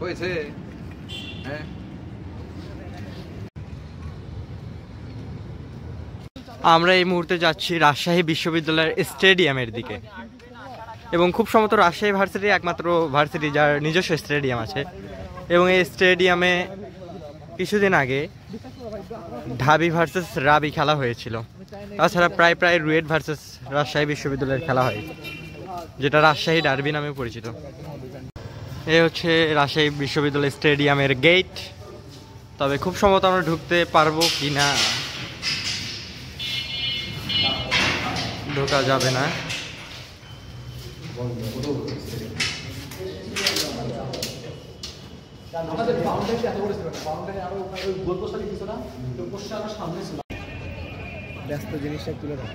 হয়েছে। হ্যাঁ, আমরা এই মুহূর্তে যাচ্ছি রাজশাহী বিশ্ববিদ্যালয়ের স্টেডিয়ামের দিকে, এবং খুব সম্ভবত রাজশাহী ভার্সিটি একমাত্র ভার্সিটি যার নিজস্ব স্টেডিয়াম আছে। এবং এই স্টেডিয়ামে কিছুদিন আগে ঢাবি ভার্সেস রাবি খেলা হয়েছিল। তাছাড়া প্রায় রুয়েট ভার্সেস রাজশাহী বিশ্ববিদ্যালয়ের খেলা হয়, যেটা রাজশাহী ডার্বি নামে পরিচিত। এই হচ্ছে রাজশাহী বিশ্ববিদ্যালয় স্টেডিয়ামের গেট। তবে খুব সম্ভবত আমরা ঢুকতে পারবো কি না, ঢোকা যাবে না। ব্যস্ত জিনিসটা তুলে দাও।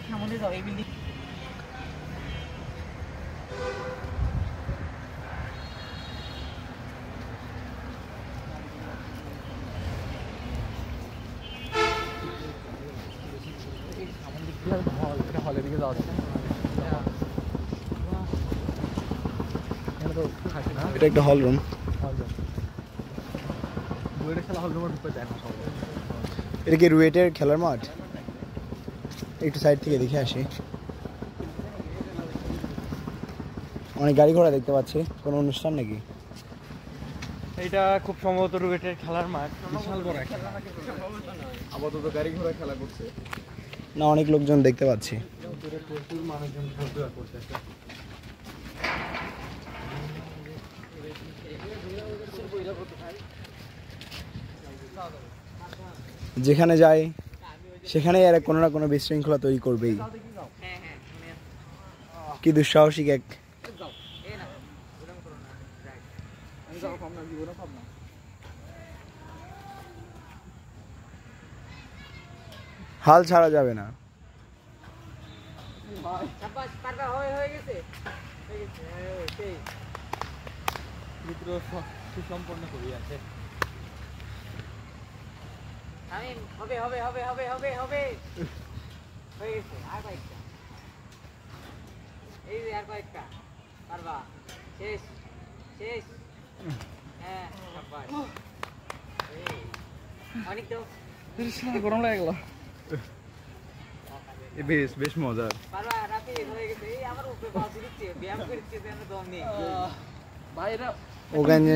সামনে যাও এই বিল্ডিং। হলের দিকে যাওয়া যায়। এটা একটা হল রুম। এটা কি রুয়েটের খেলার মাঠ? একটু সাইড থেকে দেখে আসি। অনেক গাড়ি ঘোড়া দেখতে পাচ্ছি। কোনো অনুষ্ঠান নাকি? এটা খুব সম্ভবত রুয়েটের খেলার মাঠ। বিশাল বড় একটা আপাতত গাড়ি ঘোড়া খেলা করছে না, অনেক লোকজন দেখতে পাচ্ছি। প্রচুর মানুষজন খেলাধুলা করতেছে। যেখানে যায় সেখানেই আর কোনো না কোনো বিশৃঙ্খলা তৈরি করবেই। কি দুঃসাহসিক এক। হাল ছাড়া যাবে না। সুসম্পন্ন করি আছে। হবে হবে হবে হবে হবে হবে হয়ে গেছে। আর কয়েকটা, এই যে আর কয়েকটা পারবা। শেষ শেষ। হ্যাঁ শাবাশ। অনেক তো গরম লাগে গেল। বেশ বেশ মজার। পারবা। রাতে হয়ে গেছে। এই আমার উপরে বাস দিচ্ছে, ব্যায়াম করছে, দম নেই। ওখানে